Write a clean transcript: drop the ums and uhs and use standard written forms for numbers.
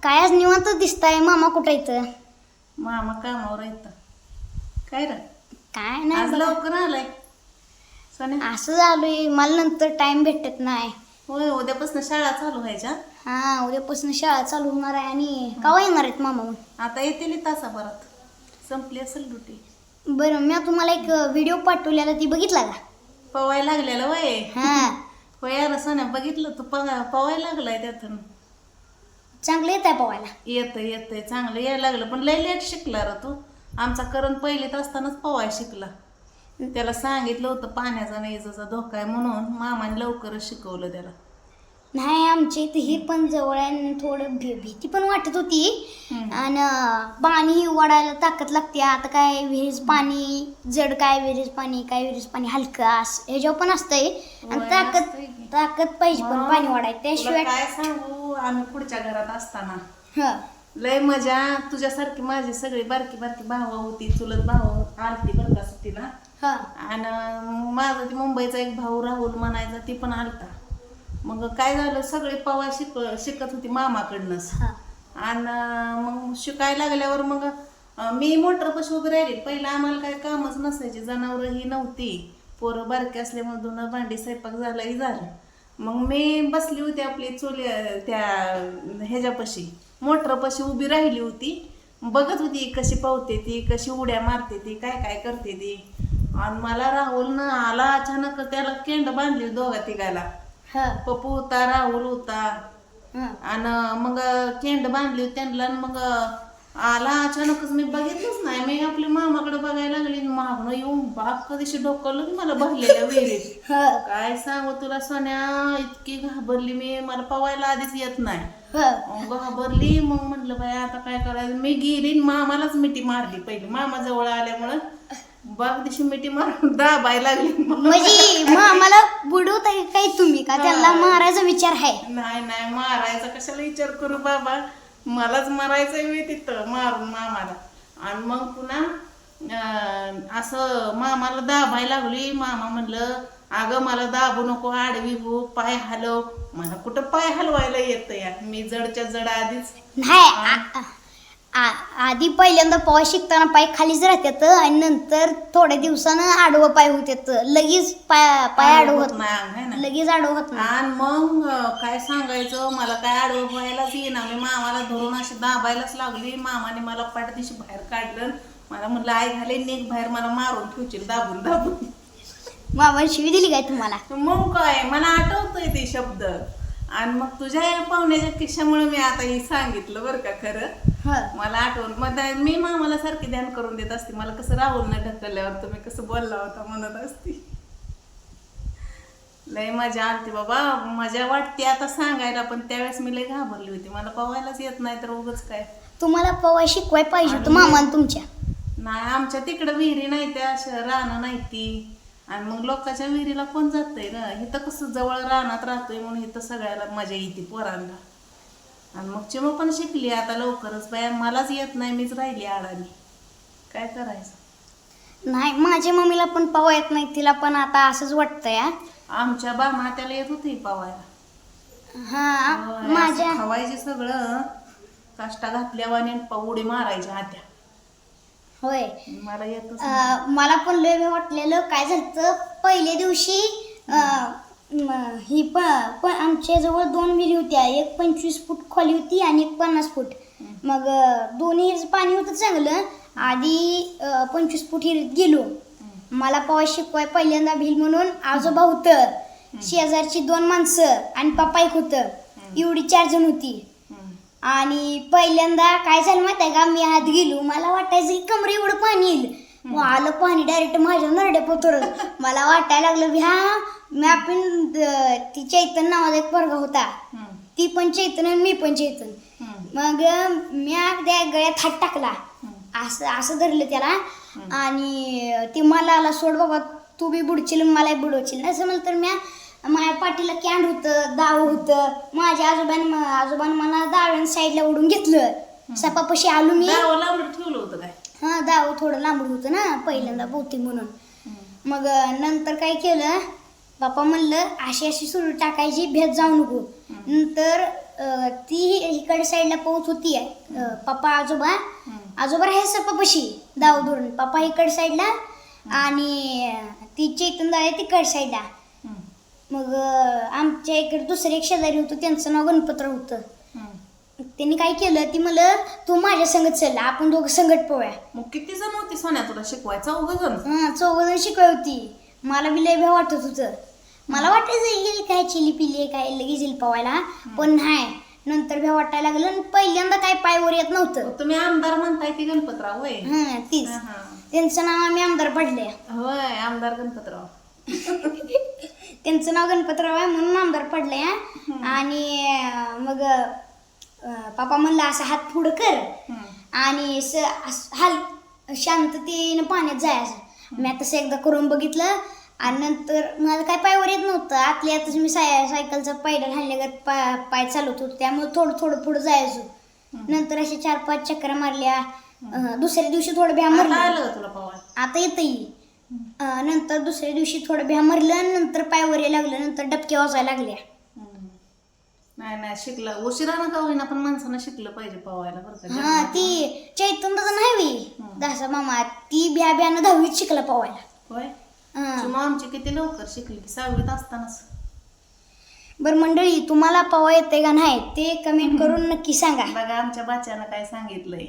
काय आज निवांत दिसताय. मामा कुठं येतं? मामा कामावर येतं. काय रे काय आज नाही लवकर आलाय सोन्या? असं झालोय, मला नंतर टाइम भेटत नाही. होय, उद्यापासून शाळा चालू व्हायच्या. हा, उद्यापासून शाळा चालू होणार आहे. आणि केव्हा येणार आहेत मामा मग? आता येतील तासाभरात, संपली असेल ड्युटी. बरं, मी तुम्हाला एक व्हिडिओ पाठवलेला, ती बघितला का? पवायला लागलेलं वय. हा, होय यार सोन्या, बघितलं तू पवायला लागलाय त्यातून. चांगलं येत आहे पोवायला. येतंय चांगलं यायला लागलं, पण लय लेट शिकला रे तू. आमचा करण पहिलीत असतानाच पवाय शिकला. त्याला सांगितलं होतं पाण्याचा आणि इजेचा धोका आहे म्हणून मामाने लवकरच शिकवलं त्याला. नाही, आमच्या इथे हे पण जवळ आहे आणि थोडं भीती पण वाटत होती. आणि पाणी वाढायला ताकद लागते. आता काय विहिरीच पाणी जड, काय विहिरीच पाणी, काय विहिरीच पाणी हलकं, ह्याच्यावर पण असतंय. आणि ताकद पाहिजे पण पाणी वाढायला, त्याशिवाय काय सांगू. आम्ही पुढच्या घरात असताना हा लय मजा. तुझ्यासारखी माझी सगळी बारकी बारकी भाव होती, चुलत भाऊ आलती बरं का सुट्टीला. हा आणि माझा ती मुंबईचा एक भाऊ राहुल म्हणायचा, ती पण आलता. मग काय झालं, सगळे पवा शिकत होती मामाकडनंच. आणि मग शिकायला लागल्यावर मग मी मोटरपाशी उभी राहिली. पहिला आम्हाला काय कामच नसायची, जनावरं ही नव्हती, पोरं बारकी असल्यामुळे धुणं भांडी स्वयंपाक झालंही झालं. मग मी बसली होती आपली चोली त्या ह्याच्यापाशी, मोटरपाशी उभी राहिली होती. बघत होती कशी पावते ती, कशी उड्या मारते ती, काय काय करते ती. आणि मला राहुलनं आला अचानक, त्याला केंड बांधली दोघा तिघाला. पप्पू होता, राहुल होता. आणि मग केंड बांधली त्यांना. मग आला अचानकच, मी बघितलंच नाही. मी आपल्या मामाकडे बघायला लागली, मागणं येऊन बाप कधीशी डोकवलं की मला भरलेल्या विहिरीत. काय सांगू तुला सोन्या, इतकी घाबरली मी. मला पवायला आधीच येत नाही, घाबरली. मग म्हटलं बाय आता काय करायचं. मी गेली, मामालाच मिठी मारली पहिली. मामा जवळ आल्यामुळं बाप दिवशी मिठी मारून दाबायला लागली. म्हणजे मामाला बुडवताय काय तुम्ही का? त्याला मारायचा विचार आहे? नाही, मारायचा कशाला विचार करू बाबा, मलाच मारायचंय मी तिथं मारून मामाला. आणि मग पुन्हा असं मामाला दाबायला लागली. मामा म्हणलं, अगं मला दाबू नको, आडवी हो, पाय हलव. मला कुठं पाय हलवायला येतं या, मी जडच्या जड आधीच नाही. आधी पहिल्यांदा पोहा शिकताना पाय खालीच राहतात आणि नंतर थोड्या दिवसानं आडवं पाय होतात. लगेच पाय आडवं होत नाही, लगेच आडवं होत नाही. आणि मग काय सांगायचं, मला काय आडवं व्हायलाच येईना. मी मामाला धरून अशी दाबायलाच लागली. मामाने मला पाठदिशी बाहेर काढलं. मला म्हटलं, आई घाले निघ बाहेर, मला मारून ठेवशील दाबून दाबून. मामाने शिवी दिली काय तुम्हाला? मग काय, मला आठवतोय ते शब्द. आणि मग तुझ्या या पाहुण्याच्या किस्सामुळे मी आता हे सांगितलं बरं का. खरं मला आठवण, मग मी मामाला सारखी ध्यान करून देत असते. मला कसं राहुल न ढकलल्यावर तुम्ही कसं बोलला होता म्हणत असते. लय मजा आलती बाबा, मजा वाटते आता सांगायला, पण त्यावेळेस मी लय घाबरली होती. मला पवायलाच येत नाही तर उगच काय. तुम्हाला पोहा शिकवाय पाहिजे होतं मामान तुमच्या. नाही, आमच्या तिकडं विहिरी नाही, त्या रानं नाही ती. आणि मग लोकांच्या विहिरीला कोण जातंय ना. इथं कसं जवळ रानात राहतोय म्हणून इथं सगळ्याला मजा येते पोरांना. आणि मग चिमू पण शिकली आता लवकरच. बाया मलाच येत नाही, मीच राहिली आडानी. काय करायचं. नाही, माझ्या मम्मीला पण पोहा येत नाही, तिला पण आता असंच वाटतंय. आमच्या बामात्याला येत होती पवायला. माझ्या खवायचे सगळं, काष्टा घातल्यावाने उडी मारायच्या आत्या. होय, मला येतच मला पण लय वाटलेलं. काय झालं, पहिल्या दिवशी ही पण आमच्या जवळ 2 विहिरी होत्या. एक 25 फूट खोली होती आणि एक 50 फूट. मग दोन्ही पाणी होतं चांगलं. आधी 25 फूट हिरीत गेलो. मला पोहा शिकवाय पहिल्यांदा भिल म्हणून आजोबा होतं, शेजारची 2 माणसं आणि पप्पा एक होतं. एवढी 4 जण होती. आणि पहिल्यांदा काय झालं माहिती आहे का, मी आत गेलो. मला वाटायचं की कमरे एवढं पाणी येईल. आलं पाणी डायरेक्ट माझ्या नरड्या पोतरलं. मला वाटायला लागलं ह्या मी आपण ती चैतन नावाचा एक पोरगा होता, ती पण चैतन आणि मी पण चैतन. मग मी त्या गळ्यात हात टाकला, असं धरलं त्याला. आणि ती मला आला, सोड बाबा तू बी बुडशील मलाही बुडवशील. नाही समजलं तर माझ्या पाठीला कॅन्ड होतं, दाव होतं. माझ्या आजोबानं मला डाव्या साईडला ओढून घेतलं. सपापाशी आलो मी. ठेवलं होतं काय? दाव थोडं लांबड होतं ना पहिल्यांदा बहुतेक म्हणून. मग नंतर काय केलं, बापा म्हणलं अशी सुरू टाकायची, भेट जाऊ नको. नंतर ती इकडे साईडला पोहत होती पप्पा आजोबा आहे पप्पाशी दाव धरून पप्पा इकडे साईडला आणि ती चैतन आहे तिकड साईडला. मग आमच्या इकडे दुसरं एक शेजारी होतं त्यांचं नाव गणपतराव होतं. त्यांनी काय केलं ती मला तू माझ्या संगत चल आपण दोघं संगत पोव्या. मग किती जण होती सोन्या तुला शिकवायचं? 4 जण. चौघजण शिकवली होती. मला बी लय भ्या वाटत होतं. मला वाटायचं येईल काय चिली पिली काय लगेच येईल पवायला पण नाही. नंतर भ्या वाटायला लागलं आणि पहिल्यांदा काय पायवर येत नव्हतं. तुम्ही आमदार म्हणताय ती गणपतराव होय? तीच त्यांचं नाव आम्ही आमदार पडले. होय आमदार गणपतराव. त्यांचं नाव गणपतराव आहे म्हणून आमदार पडले. आणि मग पप्पा म्हणलं असं हात पुढं कर आणि हाल शांततेनं पाण्यात जायचं. मी तसं एकदा करून बघितलं आणि नंतर मला काय पायवर येत नव्हतं. आतल्या आतच मी सायकलचा पैडल हाणल्यागत पाय चालवत होतो त्यामुळे थोडं थोडं पुढं जायचो. नंतर अशा 4-5 चक्रा मारल्या. दुसऱ्या दिवशी थोडं भ्या मारलं. आता येतही. नंतर दुसऱ्या दिवशी थोडं भ्या मारलं नंतर पायवर यायला लागलं नंतर डबके वाजायला लागल्या. नाही शिकलं उशिरानं का होईना पण माणसानं शिकलं पाहिजे पवायला बरं का. ती चैतन दादा नाही दासा मामा ती भ्यानं 10वीत शिकला पवायला. होय आमची किती लवकर शिकली 6वीत असतानाच. बरं मंडळी तुम्हाला पवा येते का नाही ते कमेंट करून नक्की सांगा. बघा आमच्या बाच्यानं काय सांगितलंय.